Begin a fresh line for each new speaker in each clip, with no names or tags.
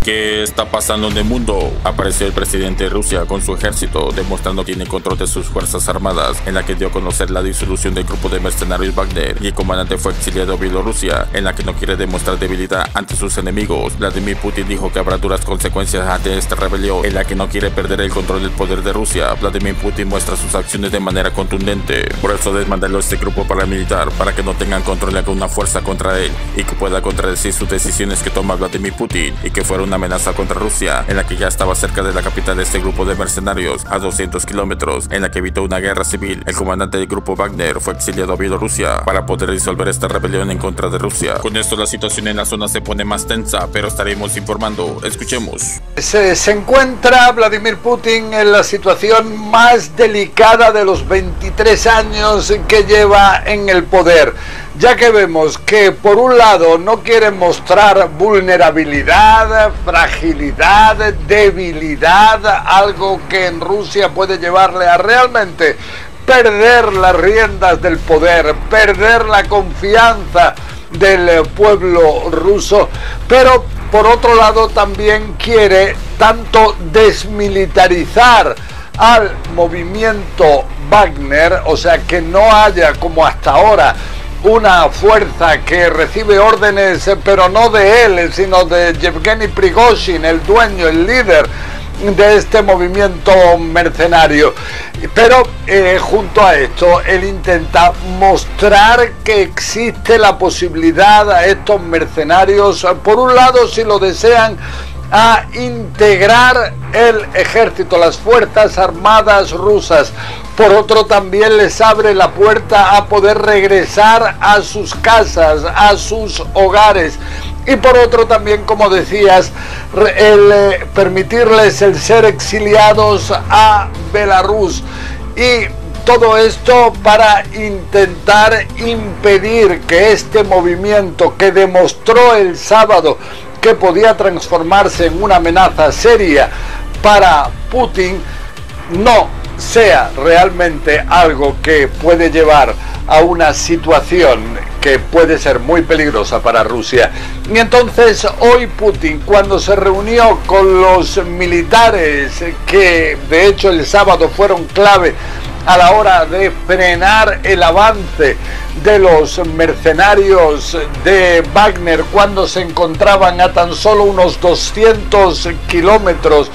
¿Qué está pasando en el mundo? Apareció el presidente de Rusia con su ejército, demostrando que tiene control de sus fuerzas armadas, en la que dio a conocer la disolución del grupo de mercenarios Wagner, y el comandante fue exiliado a Bielorrusia, en la que no quiere demostrar debilidad ante sus enemigos. Vladimir Putin dijo que habrá duras consecuencias ante esta rebelión, en la que no quiere perder el control del poder de Rusia. Vladimir Putin muestra sus acciones de manera contundente, por eso desmanteló este grupo paramilitar, para que no tengan control de alguna fuerza contra él, y que pueda contradecir sus decisiones que toma Vladimir Putin, y que fuera una amenaza contra Rusia, en la que ya estaba cerca de la capital de este grupo de mercenarios, a 200 kilómetros, en la que evitó una guerra civil. El comandante del grupo Wagner fue exiliado a Bielorrusia para poder disolver esta rebelión en contra de Rusia. Con esto la situación en la zona se pone más tensa, pero estaremos informando. Escuchemos.
Se encuentra Vladimir Putin en la situación más delicada de los 23 años que lleva en el poder, ya que vemos que por un lado no quiere mostrar vulnerabilidad, fragilidad, debilidad, algo que en Rusia puede llevarle a realmente perder las riendas del poder, perder la confianza del pueblo ruso, pero por otro lado también quiere tanto desmilitarizar al movimiento Wagner, o sea que no haya como hasta ahora una fuerza que recibe órdenes, pero no de él, sino de Yevgeny Prigozhin, el dueño, el líder de este movimiento mercenario. Pero junto a esto, él intenta mostrar que existe la posibilidad a estos mercenarios, por un lado, si lo desean, a integrar el ejército, las fuerzas armadas rusas. Por otro, también les abre la puerta a poder regresar a sus casas, a sus hogares. Y por otro también, como decías, permitirles el ser exiliados a Belarus. Y todo esto para intentar impedir que este movimiento, que demostró el sábado que podía transformarse en una amenaza seria para Putin, no sea realmente algo que puede llevar a una situación que puede ser muy peligrosa para Rusia. Y entonces hoy Putin, cuando se reunió con los militares, que de hecho el sábado fueron clave a la hora de frenar el avance de los mercenarios de Wagner, cuando se encontraban a tan solo unos 200 kilómetros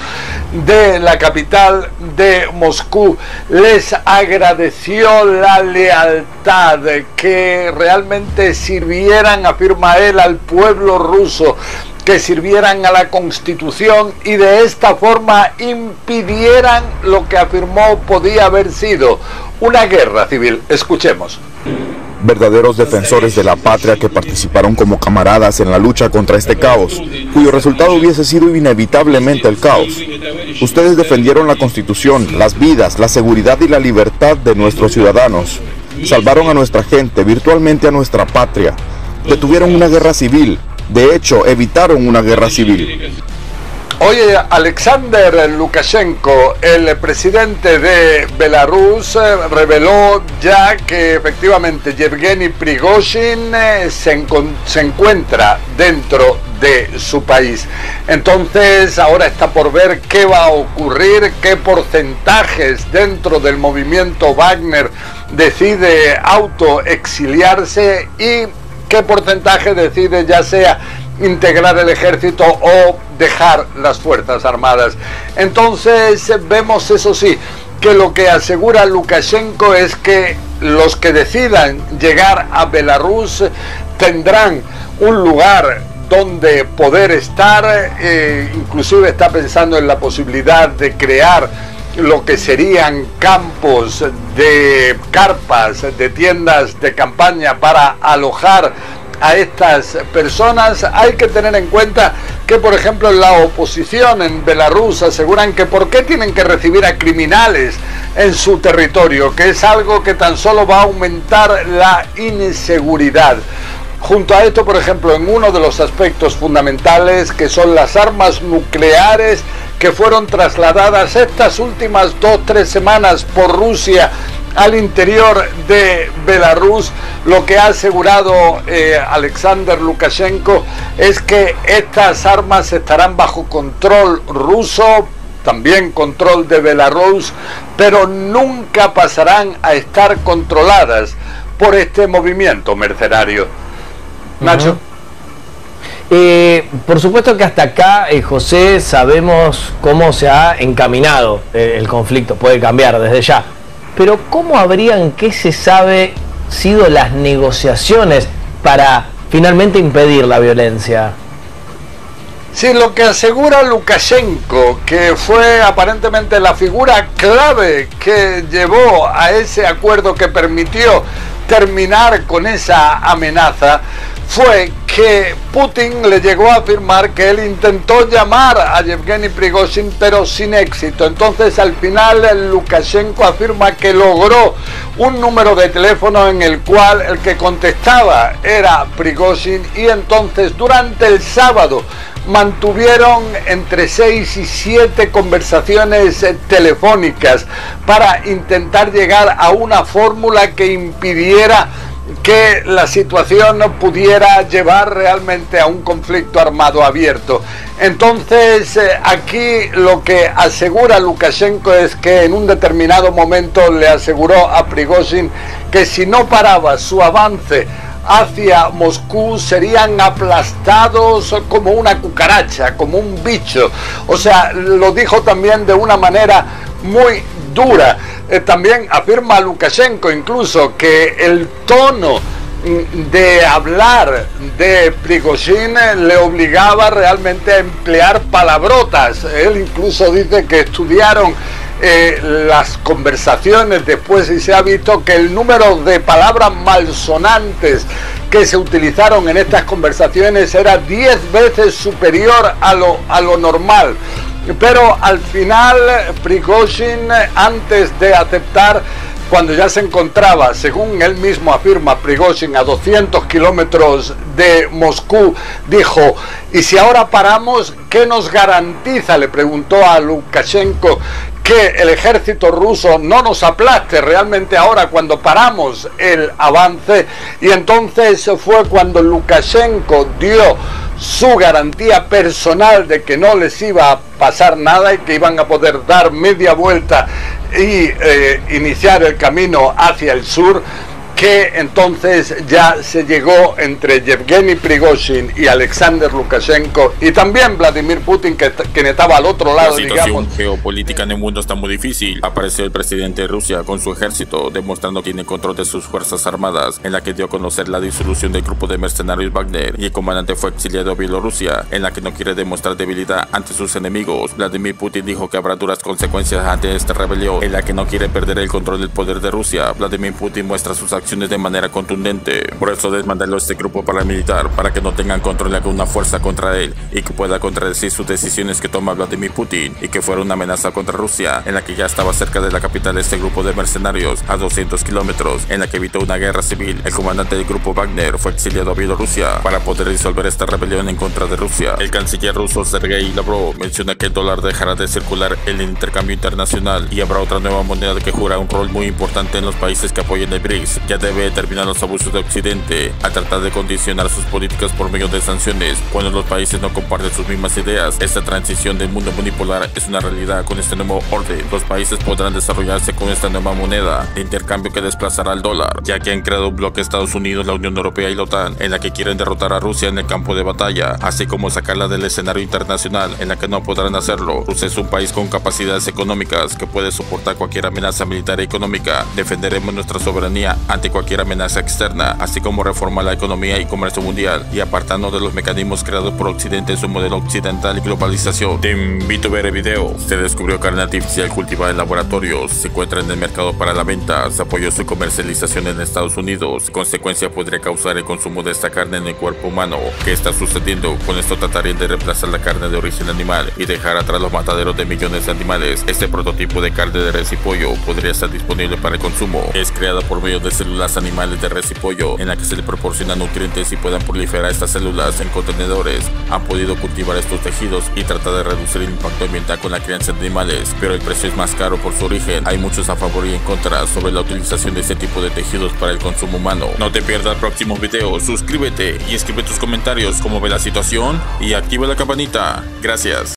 de la capital de Moscú, les agradeció la lealtad, que realmente sirvieran, afirma él, al pueblo ruso, que sirvieran a la Constitución y de esta forma impidieran lo que afirmó podía haber sido una guerra civil. Escuchemos.
Verdaderos defensores de la patria que participaron como camaradas en la lucha contra este caos, cuyo resultado hubiese sido inevitablemente el caos. Ustedes defendieron la Constitución, las vidas, la seguridad y la libertad de nuestros ciudadanos. Salvaron a nuestra gente, virtualmente a nuestra patria. Detuvieron una guerra civil. De hecho, evitaron una guerra civil.
Oye, Alexander Lukashenko, el presidente de Belarus, reveló ya que efectivamente Yevgeny Prigozhin se encuentra dentro de su país. Entonces ahora está por ver qué va a ocurrir, qué porcentajes dentro del movimiento Wagner decide autoexiliarse y qué porcentaje decide ya sea integrar el ejército o dejar las fuerzas armadas. Entonces vemos, eso sí, que lo que asegura Lukashenko es que los que decidan llegar a Belarus tendrán un lugar donde poder estar, inclusive está pensando en la posibilidad de crear lo que serían campos de carpas, de tiendas de campaña para alojar a estas personas. Hay que tener en cuenta que, por ejemplo, en la oposición en Belarus aseguran que por qué tienen que recibir a criminales en su territorio, que es algo que tan solo va a aumentar la inseguridad. Junto a esto, por ejemplo, en uno de los aspectos fundamentales, que son las armas nucleares que fueron trasladadas estas últimas 2-3 semanas por Rusia al interior de Belarus. Lo que ha asegurado Alexander Lukashenko es que estas armas estarán bajo control ruso, también control de Belarus, pero nunca pasarán a estar controladas por este movimiento mercenario. Nacho.
Por supuesto que hasta acá, José, sabemos cómo se ha encaminado el conflicto, puede cambiar desde ya. Pero ¿cómo habrían, qué se sabe, sido las negociaciones para finalmente impedir la violencia?
Sí, lo que asegura Lukashenko, que fue aparentemente la figura clave que llevó a ese acuerdo que permitió terminar con esa amenaza, fue que Putin le llegó a afirmar que él intentó llamar a Yevgeny Prigozhin pero sin éxito. Entonces al final Lukashenko afirma que logró un número de teléfono en el cual el que contestaba era Prigozhin, y entonces durante el sábado mantuvieron entre 6 y 7 conversaciones telefónicas para intentar llegar a una fórmula que impidiera que la situación pudiera llevar realmente a un conflicto armado abierto. Entonces aquí lo que asegura Lukashenko es que en un determinado momento le aseguró a Prigozhin que si no paraba su avance hacia Moscú serían aplastados como una cucaracha, como un bicho. O sea, lo dijo también de una manera muy dura. También afirma Lukashenko incluso que el tono de hablar de Prigozhin le obligaba realmente a emplear palabrotas. Él incluso dice que estudiaron las conversaciones después y se ha visto que el número de palabras malsonantes que se utilizaron en estas conversaciones era 10 veces superior a lo normal. Pero al final Prigozhin, antes de aceptar, cuando ya se encontraba, según él mismo afirma, Prigozhin a 200 kilómetros de Moscú, dijo: ¿y si ahora paramos, qué nos garantiza?, le preguntó a Lukashenko, que el ejército ruso no nos aplaste realmente ahora cuando paramos el avance. Y entonces fue cuando Lukashenko dio su garantía personal de que no les iba a pasar nada y que iban a poder dar media vuelta y iniciar el camino hacia el sur, que entonces ya se llegó entre Yevgeny Prigozhin y Alexander Lukashenko y también Vladimir Putin, que estaba al otro lado,
digamos. La situación
digamos.
geopolítica en el mundo está muy difícil. Apareció el presidente de Rusia con su ejército, demostrando que tiene control de sus fuerzas armadas, en la que dio a conocer la disolución del grupo de mercenarios Wagner, y el comandante fue exiliado a Bielorrusia, en la que no quiere demostrar debilidad ante sus enemigos. Vladimir Putin dijo que habrá duras consecuencias ante esta rebelión, en la que no quiere perder el control del poder de Rusia. Vladimir Putin muestra sus acciones de manera contundente. Por eso desmanteló este grupo paramilitar, para que no tengan control de alguna fuerza contra él y que pueda contradecir sus decisiones que toma Vladimir Putin, y que fuera una amenaza contra Rusia, en la que ya estaba cerca de la capital de este grupo de mercenarios, a 200 kilómetros, en la que evitó una guerra civil. El comandante del grupo Wagner fue exiliado a Bielorrusia para poder disolver esta rebelión en contra de Rusia. El canciller ruso Sergei Lavrov menciona que el dólar dejará de circular en el intercambio internacional y habrá otra nueva moneda que jugará un rol muy importante en los países que apoyen el BRICS. Ya debe terminar los abusos de Occidente a tratar de condicionar sus políticas por medio de sanciones cuando los países no comparten sus mismas ideas. Esta transición del mundo unipolar es una realidad. Con este nuevo orden, los países podrán desarrollarse con esta nueva moneda de intercambio que desplazará al dólar, ya que han creado un bloque Estados Unidos, la Unión Europea y la OTAN, en la que quieren derrotar a Rusia en el campo de batalla, así como sacarla del escenario internacional, en la que no podrán hacerlo. Rusia es un país con capacidades económicas que puede soportar cualquier amenaza militar y económica. Defenderemos nuestra soberanía ante cualquier amenaza externa, así como reformar la economía y comercio mundial y apartarnos de los mecanismos creados por Occidente en su modelo occidental y globalización. Te invito a ver el video. Se descubrió carne artificial cultivada en laboratorios, se encuentra en el mercado para la venta, se apoyó su comercialización en Estados Unidos. En consecuencia podría causar el consumo de esta carne en el cuerpo humano. ¿Qué está sucediendo? Con esto tratarían de reemplazar la carne de origen animal y dejar atrás los mataderos de millones de animales. Este prototipo de carne de res y pollo podría estar disponible para el consumo. Es creada por medio de células células animales de res y pollo, en la que se le proporcionan nutrientes y puedan proliferar estas células en contenedores, han podido cultivar estos tejidos y tratar de reducir el impacto ambiental con la crianza de animales, pero el precio es más caro por su origen. Hay muchos a favor y en contra sobre la utilización de este tipo de tejidos para el consumo humano. No te pierdas próximos videos, suscríbete y escribe tus comentarios cómo ve la situación y activa la campanita. Gracias.